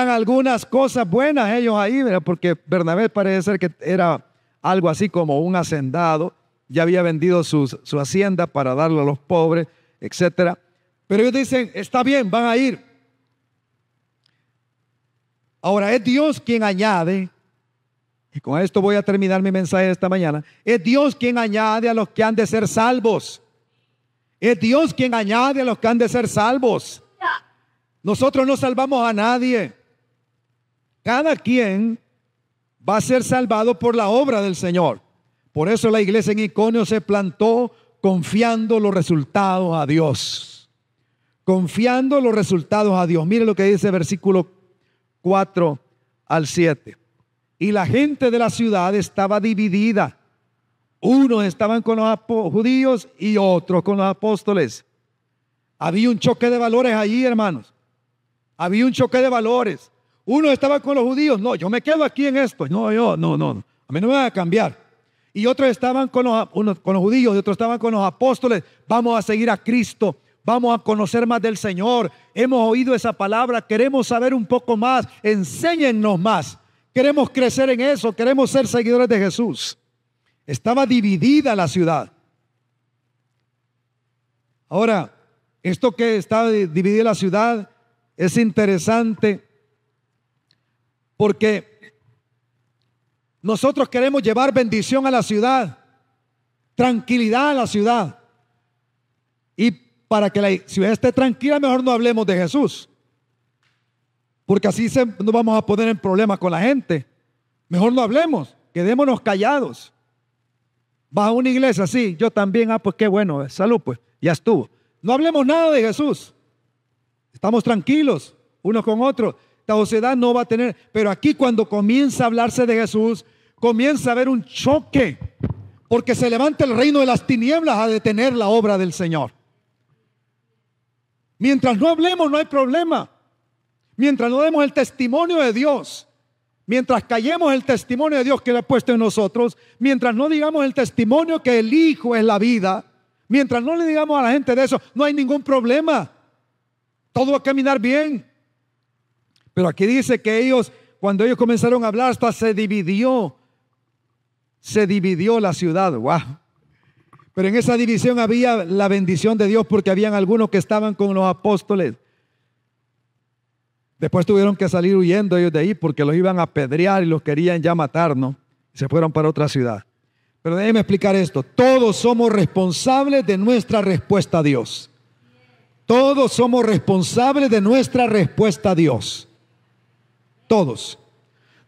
algunas cosas buenas ellos ahí, ¿verdad? Porque Bernabé parece ser que era algo así como un hacendado, ya había vendido su hacienda para darlo a los pobres, etcétera. Pero ellos dicen, está bien, van a ir. Ahora es Dios quien añade, y con esto voy a terminar mi mensaje de esta mañana, es Dios quien añade a los que han de ser salvos. Es Dios quien añade a los que han de ser salvos. Nosotros no salvamos a nadie. Cada quien va a ser salvado por la obra del Señor. Por eso la iglesia en Iconio se plantó confiando los resultados a Dios. Confiando los resultados a Dios. Mire lo que dice versículo 4 al 7. Y la gente de la ciudad estaba dividida. Unos estaban con los judíos y otros con los apóstoles. Había un choque de valores allí, hermanos. Había un choque de valores. Uno estaba con los judíos. No, yo me quedo aquí en esto. No. A mí no me van a cambiar. Y otros estaban unos con los judíos y otros estaban con los apóstoles. Vamos a seguir a Cristo. Vamos a conocer más del Señor. Hemos oído esa palabra. Queremos saber un poco más. Enséñennos más. Queremos crecer en eso. Queremos ser seguidores de Jesús. Estaba dividida la ciudad. Ahora, esto que está dividida la ciudad es interesante porque nosotros queremos llevar bendición a la ciudad, tranquilidad a la ciudad. Y para que la ciudad esté tranquila, mejor no hablemos de Jesús, porque así no vamos a poner en problemas con la gente. Mejor no hablemos, quedémonos callados. Vas a una iglesia, sí, yo también, pues qué bueno, salud, pues, ya estuvo. No hablemos nada de Jesús. Estamos tranquilos unos con otros. La sociedad no va a tener, pero aquí cuando comienza a hablarse de Jesús, comienza a haber un choque, porque se levanta el reino de las tinieblas a detener la obra del Señor. Mientras no hablemos, no hay problema. Mientras no demos el testimonio de Dios, mientras callemos el testimonio de Dios que le ha puesto en nosotros, mientras no digamos el testimonio que el Hijo es la vida, mientras no le digamos a la gente de eso, no hay ningún problema. Todo va a caminar bien. Pero aquí dice que ellos, cuando ellos comenzaron a hablar, hasta se dividió la ciudad. ¡Wow! Pero en esa división había la bendición de Dios, porque habían algunos que estaban con los apóstoles. Después tuvieron que salir huyendo ellos de ahí porque los iban a apedrear y los querían ya matar, ¿no? Se fueron para otra ciudad. Pero déjenme explicar esto. Todos somos responsables de nuestra respuesta a Dios. Todos somos responsables de nuestra respuesta a Dios. Todos.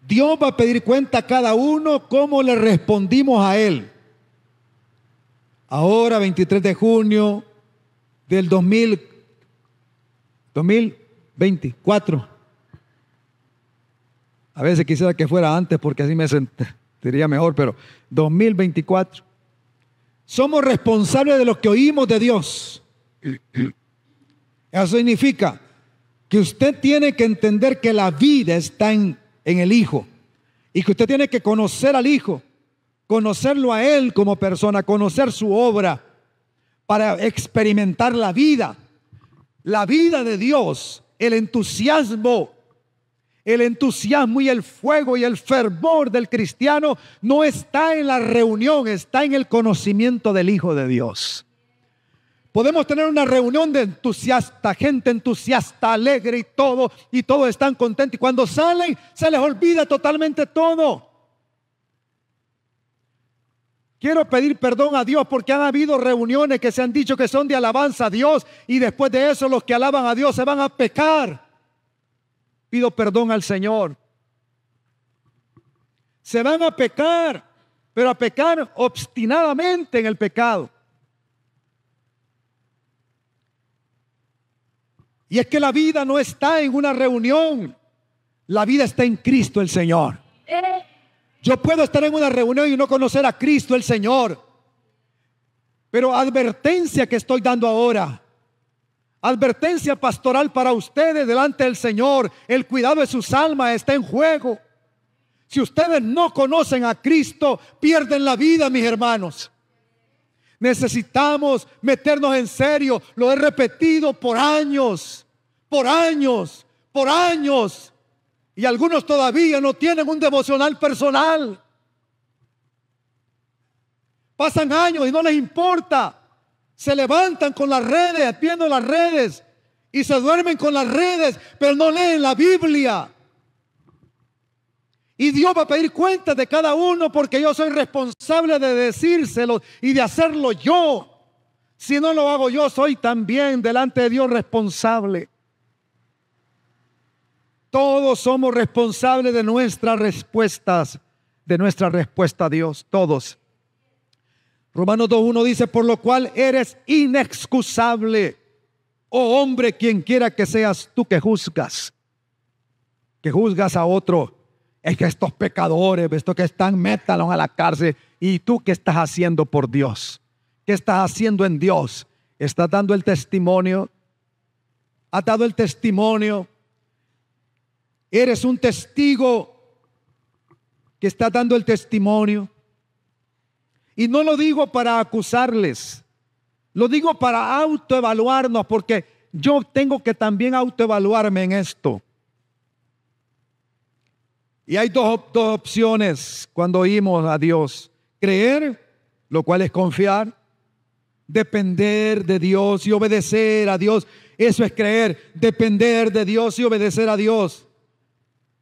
Dios va a pedir cuenta a cada uno cómo le respondimos a Él. Ahora, 23 de junio del 2024. A veces quisiera que fuera antes porque así me sentiría mejor, pero 2024. Somos responsables de lo que oímos de Dios. Eso significa que usted tiene que entender que la vida está en el Hijo y que usted tiene que conocer al Hijo, conocerlo a Él como persona, conocer su obra para experimentar la vida de Dios, el entusiasmo y el fuego y el fervor del cristiano no está en la reunión, está en el conocimiento del Hijo de Dios. Podemos tener una reunión de gente entusiasta, alegre y todos están contentos. Y cuando salen, se les olvida totalmente todo. Quiero pedir perdón a Dios porque han habido reuniones que se han dicho que son de alabanza a Dios y después de eso los que alaban a Dios se van a pecar. Pido perdón al Señor. Se van a pecar, pero a pecar obstinadamente en el pecado. Y es que la vida no está en una reunión. La vida está en Cristo el Señor. Yo puedo estar en una reunión y no conocer a Cristo el Señor. Pero advertencia que estoy dando ahora. Advertencia pastoral para ustedes delante del Señor. El cuidado de sus almas está en juego. Si ustedes no conocen a Cristo, pierden la vida, mis hermanos. Necesitamos meternos en serio. Lo he repetido por años. Y algunos todavía no tienen un devocional personal. Pasan años y no les importa. Se levantan con las redes, viendo las redes, y se duermen con las redes, pero no leen la Biblia. Y Dios va a pedir cuentas de cada uno porque yo soy responsable de decírselo y de hacerlo yo. Si no lo hago yo, soy también delante de Dios responsable. Todos somos responsables de nuestras respuestas, de nuestra respuesta a Dios, todos. Romanos 2:1 dice, por lo cual eres inexcusable, oh hombre, quien quiera que seas tú que juzgas a otro. Es que estos pecadores, estos que están, métalos a la cárcel. ¿Y tú qué estás haciendo por Dios? ¿Qué estás haciendo en Dios? ¿Estás dando el testimonio? ¿Has dado el testimonio? ¿Eres un testigo que está dando el testimonio? Y no lo digo para acusarles, lo digo para autoevaluarnos, porque yo tengo que también autoevaluarme en esto. Y hay dos opciones cuando oímos a Dios: creer, lo cual es confiar; depender de Dios y obedecer a Dios. Eso es creer, depender de Dios y obedecer a Dios.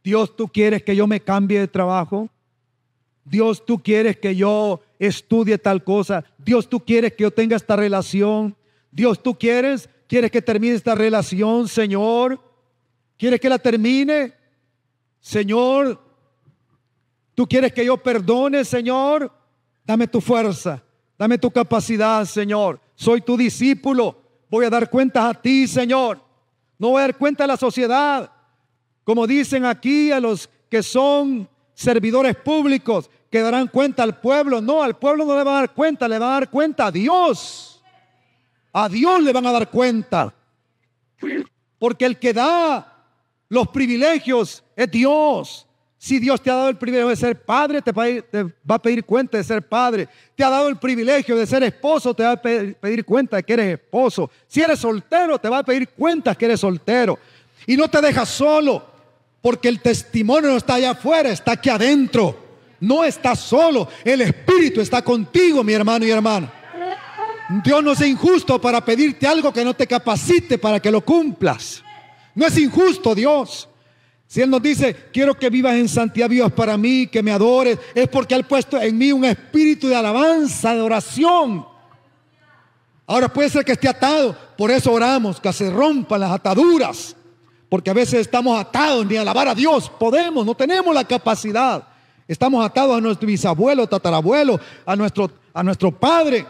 Dios, ¿tú quieres que yo me cambie de trabajo? Dios, ¿tú quieres que yo estudie tal cosa? Dios, ¿tú quieres que yo tenga esta relación? Dios, ¿tú quieres que termine esta relación, Señor? ¿Quieres que la termine? Señor, ¿tú quieres que yo perdone, Señor? Dame tu fuerza, dame tu capacidad, Señor. Soy tu discípulo, voy a dar cuentas a ti, Señor. No voy a dar cuenta a la sociedad, como dicen aquí a los que son servidores públicos, que darán cuenta al pueblo. No, al pueblo no le van a dar cuenta, le van a dar cuenta a Dios. A Dios le van a dar cuenta, porque el que da los privilegios es Dios. Si Dios te ha dado el privilegio de ser padre, te va a pedir cuenta de ser padre. Te ha dado el privilegio de ser esposo, te va a pedir cuenta de que eres esposo. Si eres soltero, te va a pedir cuenta que eres soltero. Y no te dejas solo, porque el testimonio no está allá afuera, está aquí adentro. No estás solo, el Espíritu está contigo, mi hermano y hermana. Dios no es injusto para pedirte algo que no te capacite para que lo cumplas. No es injusto Dios. Si Él nos dice, quiero que vivas en santidad, vivas para mí, que me adores, es porque Él ha puesto en mí un espíritu de alabanza, de oración. Ahora puede ser que esté atado, por eso oramos, que se rompan las ataduras, porque a veces estamos atados, ni a alabar a Dios podemos, no tenemos la capacidad. Estamos atados a nuestro bisabuelo, tatarabuelo, a nuestro padre,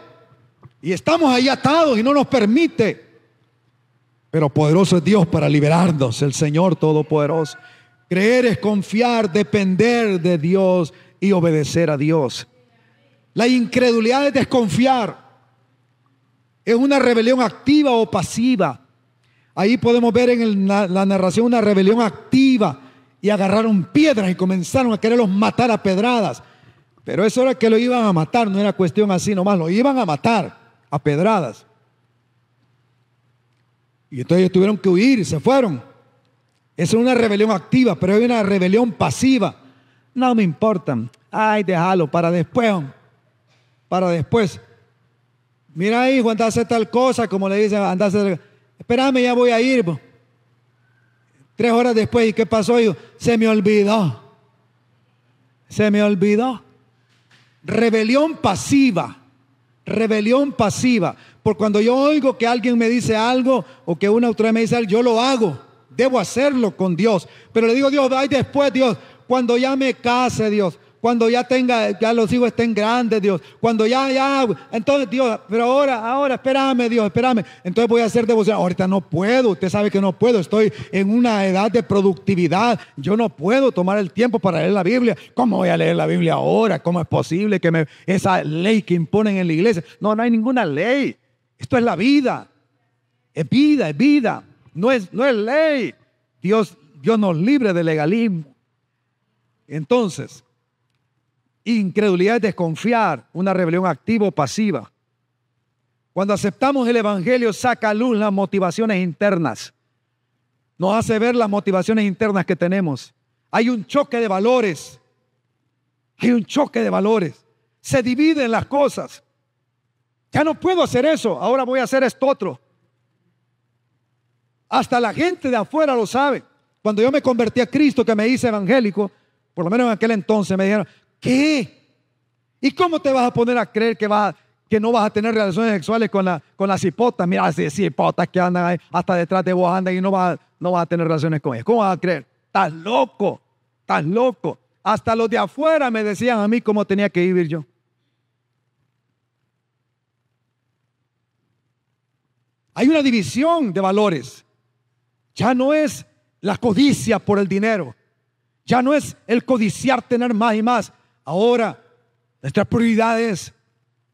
y estamos ahí atados y no nos permite. Pero poderoso es Dios para liberarnos, el Señor Todopoderoso. Creer es confiar, depender de Dios y obedecer a Dios. La incredulidad es desconfiar. Es una rebelión activa o pasiva. Ahí podemos ver en la narración una rebelión activa. Y agarraron piedras y comenzaron a quererlos matar a pedradas. Pero eso era que lo iban a matar, no era cuestión así nomás, lo iban a matar a pedradas. Y entonces ellos tuvieron que huir, se fueron. Esa es una rebelión activa, pero hay una rebelión pasiva. No me importa. Ay, déjalo para después. Para después. Mira, hijo, anda a hacer tal cosa, como le dicen, anda a hacer. Espérame, ya voy a ir. 3 horas después, ¿y qué pasó, hijo? Se me olvidó. Se me olvidó. Rebelión pasiva. Rebelión pasiva. Por cuando yo oigo que alguien me dice algo o que una autoridad me dice algo, yo lo hago. Debo hacerlo con Dios. Pero le digo, Dios, ay, después, Dios, cuando ya me case, Dios, cuando ya los hijos estén grandes, Dios, cuando ya, entonces, Dios, pero ahora, espérame, Dios, espérame. Entonces voy a hacer devoción. Ahorita no puedo, usted sabe que no puedo, estoy en una edad de productividad. Yo no puedo tomar el tiempo para leer la Biblia. ¿Cómo voy a leer la Biblia ahora? ¿Cómo es posible que esa ley que imponen en la iglesia? No hay ninguna ley. Esto es la vida. Es vida, es vida. No es ley. Dios nos libre de legalismo. Entonces, incredulidad es desconfiar, una rebelión activa o pasiva. Cuando aceptamos el Evangelio, saca a luz las motivaciones internas. Nos hace ver las motivaciones internas que tenemos. Hay un choque de valores. Hay un choque de valores. Se dividen las cosas. Ya no puedo hacer eso, ahora voy a hacer esto otro. Hasta la gente de afuera lo sabe. Cuando yo me convertí a Cristo, que me hice evangélico, por lo menos en aquel entonces me dijeron, ¿qué? ¿Y cómo te vas a poner a creer que no vas a tener relaciones sexuales con las hipotas? Mira, si hipotas que andan ahí, hasta detrás de vos andan y no vas a tener relaciones con ellas. ¿Cómo vas a creer? Estás loco, estás loco. Hasta los de afuera me decían a mí cómo tenía que vivir yo. Hay una división de valores. Ya no es la codicia por el dinero. Ya no es el codiciar tener más y más. Ahora, nuestra prioridad es,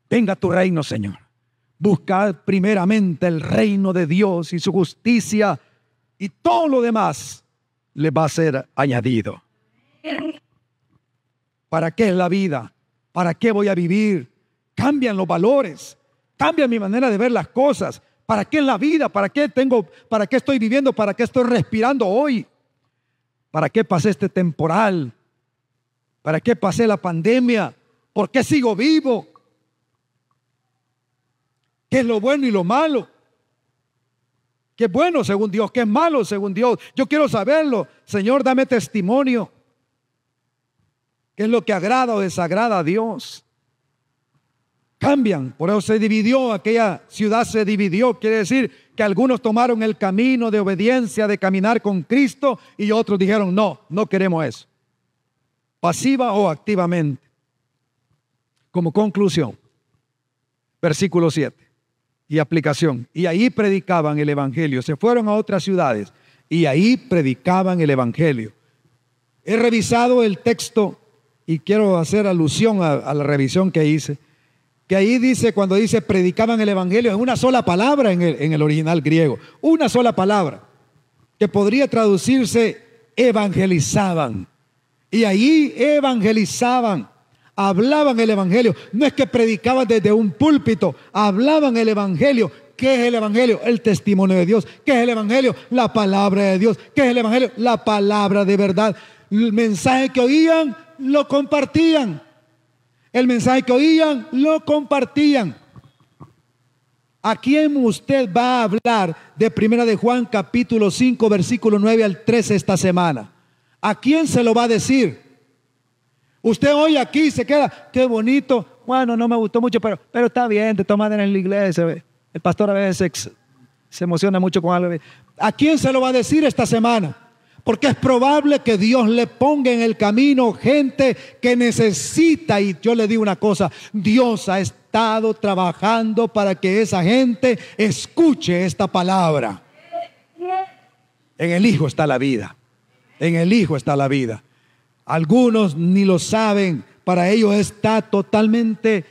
venga tu reino, Señor. Buscad primeramente el reino de Dios y su justicia, y todo lo demás le va a ser añadido. ¿Para qué es la vida? ¿Para qué voy a vivir? Cambian los valores, cambia mi manera de ver las cosas. ¿Para qué es la vida? ¿Para qué estoy viviendo? ¿Para qué estoy respirando hoy? ¿Para qué pasé este temporal? ¿Para qué pasé la pandemia? ¿Por qué sigo vivo? ¿Qué es lo bueno y lo malo? ¿Qué es bueno según Dios? ¿Qué es malo según Dios? Yo quiero saberlo. Señor, dame testimonio. ¿Qué es lo que agrada o desagrada a Dios? Cambian, por eso se dividió, aquella ciudad se dividió. Quiere decir que algunos tomaron el camino de obediencia, de caminar con Cristo, y otros dijeron, no queremos eso. Pasiva o activamente. Como conclusión, versículo 7 y aplicación. Y ahí predicaban el Evangelio. Se fueron a otras ciudades y ahí predicaban el Evangelio. He revisado el texto y quiero hacer alusión a la revisión que hice. Que ahí dice, cuando dice predicaban el Evangelio, es una sola palabra en el original griego. Una sola palabra que podría traducirse evangelizaban. Y allí evangelizaban, hablaban el evangelio. No es que predicaban desde un púlpito, hablaban el evangelio. ¿Qué es el evangelio? El testimonio de Dios. ¿Qué es el evangelio? La palabra de Dios. ¿Qué es el evangelio? La palabra de verdad. El mensaje que oían, lo compartían. El mensaje que oían, lo compartían. ¿A quién usted va a hablar de 1 de Juan capítulo 5 versículo 9 al 13 esta semana? ¿A quién se lo va a decir? Usted hoy aquí se queda, qué bonito. Bueno, no me gustó mucho, pero está bien, de todas maneras en la iglesia. El pastor a veces se emociona mucho con algo. ¿A quién se lo va a decir esta semana? Porque es probable que Dios le ponga en el camino gente que necesita. Y yo le digo una cosa, Dios ha estado trabajando para que esa gente escuche esta palabra. En el Hijo está la vida. En el Hijo está la vida. Algunos ni lo saben. Para ellos está totalmente,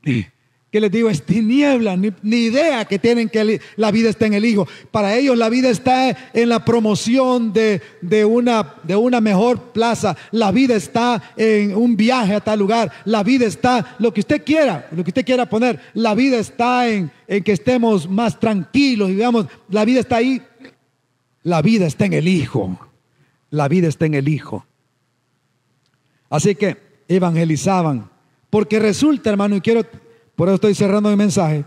¿qué les digo? Es tiniebla, ni idea que tienen que la vida está en el Hijo. Para ellos la vida está en la promoción de una mejor plaza. La vida está en un viaje a tal lugar. La vida está, lo que usted quiera poner. La vida está en que estemos más tranquilos, digamos. La vida está ahí. La vida está en el Hijo. La vida está en el Hijo. Así que evangelizaban. Porque resulta, hermano, y por eso estoy cerrando mi mensaje,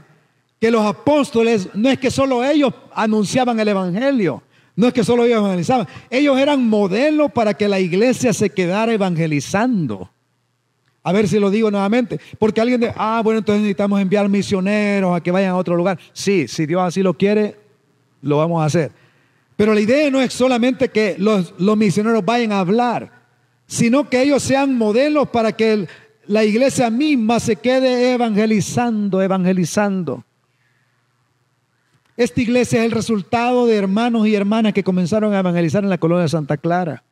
que los apóstoles, no es que solo ellos anunciaban el evangelio, no es que solo ellos evangelizaban, ellos eran modelos para que la iglesia se quedara evangelizando. A ver si lo digo nuevamente, porque alguien dice, bueno, entonces necesitamos enviar misioneros a que vayan a otro lugar. Sí, si Dios así lo quiere, lo vamos a hacer. Pero la idea no es solamente que los misioneros vayan a hablar, sino que ellos sean modelos para que la iglesia misma se quede evangelizando. Esta iglesia es el resultado de hermanos y hermanas que comenzaron a evangelizar en la colonia de Santa Clara.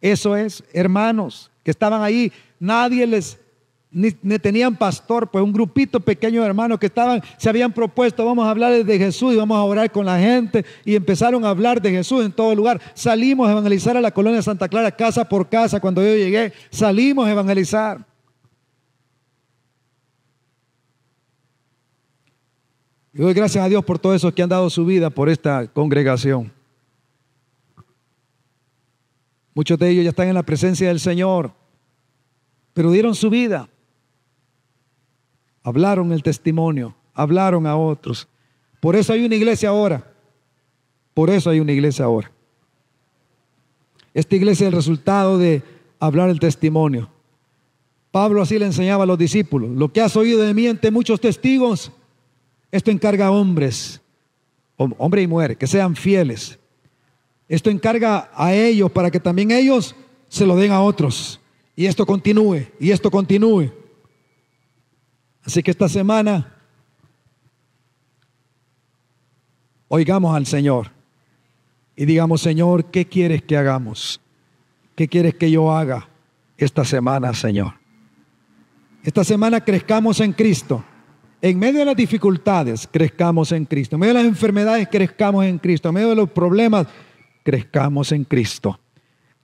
Eso es, hermanos que estaban ahí, nadie ni tenían pastor, pues un grupito pequeño de hermanos que se habían propuesto, vamos a hablar de Jesús y vamos a orar con la gente, y empezaron a hablar de Jesús en todo lugar. Salimos a evangelizar a la colonia de Santa Clara, casa por casa. Cuando yo llegué, salimos a evangelizar. Y doy gracias a Dios por todos esos que han dado su vida por esta congregación. Muchos de ellos ya están en la presencia del Señor, pero dieron su vida. Hablaron el testimonio, hablaron a otros. Por eso hay una iglesia ahora. Por eso hay una iglesia ahora. Esta iglesia es el resultado de hablar el testimonio. Pablo así le enseñaba a los discípulos: lo que has oído de mí ante muchos testigos, esto encarga a hombres, hombre y mujer, que sean fieles. Esto encarga a ellos para que también ellos se lo den a otros. Y esto continúe, y esto continúe. Así que esta semana oigamos al Señor y digamos: Señor, ¿qué quieres que hagamos? ¿Qué quieres que yo haga esta semana, Señor? Esta semana crezcamos en Cristo. En medio de las dificultades, crezcamos en Cristo. En medio de las enfermedades, crezcamos en Cristo. En medio de los problemas, crezcamos en Cristo.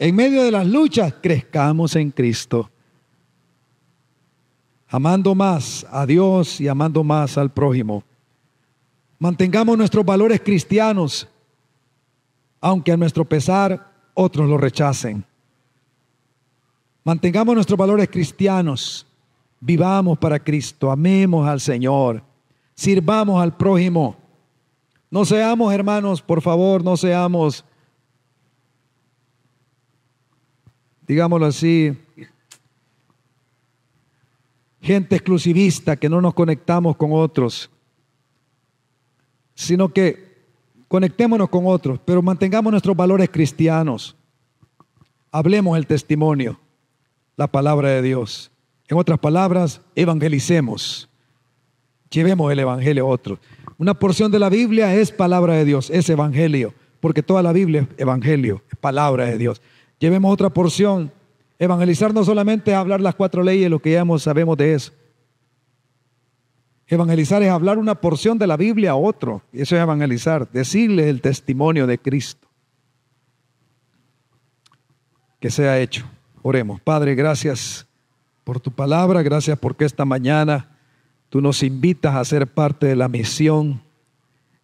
En medio de las luchas, crezcamos en Cristo. Amando más a Dios y amando más al prójimo. Mantengamos nuestros valores cristianos, aunque a nuestro pesar otros lo rechacen. Mantengamos nuestros valores cristianos. Vivamos para Cristo, amemos al Señor, sirvamos al prójimo. No seamos, hermanos, por favor, no seamos, digámoslo así, gente exclusivista, que no nos conectamos con otros, sino que conectémonos con otros, pero mantengamos nuestros valores cristianos. Hablemos el testimonio, la palabra de Dios. En otras palabras, evangelicemos. Llevemos el evangelio a otros. Una porción de la Biblia es palabra de Dios, es evangelio, porque toda la Biblia es evangelio, es palabra de Dios. Llevemos otra porción. Evangelizar no solamente es hablar las 4 leyes, lo que ya sabemos de eso. Evangelizar es hablar una porción de la Biblia a otro. Eso es evangelizar, decirles el testimonio de Cristo. que sea hecho. Oremos. Padre, gracias por tu palabra, gracias porque esta mañana tú nos invitas a ser parte de la misión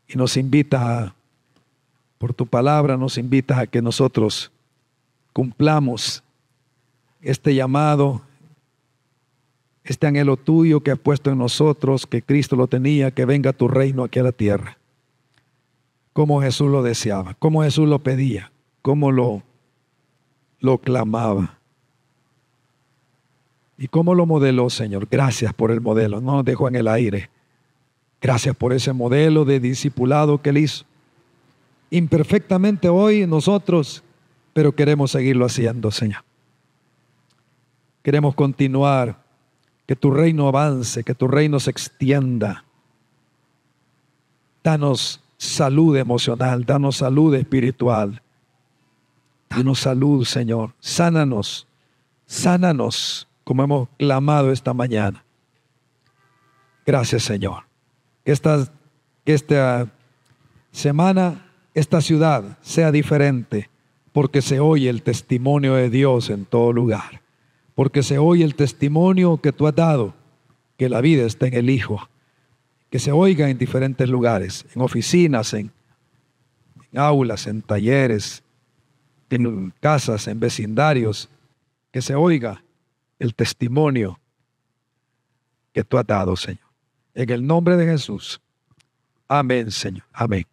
y nos invitas por tu palabra, nos invitas a que nosotros cumplamos este llamado, este anhelo tuyo que has puesto en nosotros, que Cristo lo tenía, que venga tu reino aquí a la tierra. Como Jesús lo deseaba, como Jesús lo pedía, como lo clamaba. ¿Y cómo lo modeló, Señor? Gracias por el modelo, no nos dejó en el aire. Gracias por ese modelo de discipulado que Él hizo. Imperfectamente hoy nosotros, pero queremos seguirlo haciendo, Señor. Queremos continuar, que tu reino avance, que tu reino se extienda. Danos salud emocional, danos salud espiritual. Danos salud, Señor. Sánanos, sánanos, como hemos clamado esta mañana. Gracias, Señor. Que esta semana, esta ciudad sea diferente, porque se oye el testimonio de Dios en todo lugar. Porque se oye el testimonio que tú has dado, que la vida está en el Hijo. Que se oiga en diferentes lugares, en oficinas, en aulas, en talleres, en casas, en vecindarios. Que se oiga el testimonio que tú has dado, Señor. En el nombre de Jesús. Amén, Señor. Amén.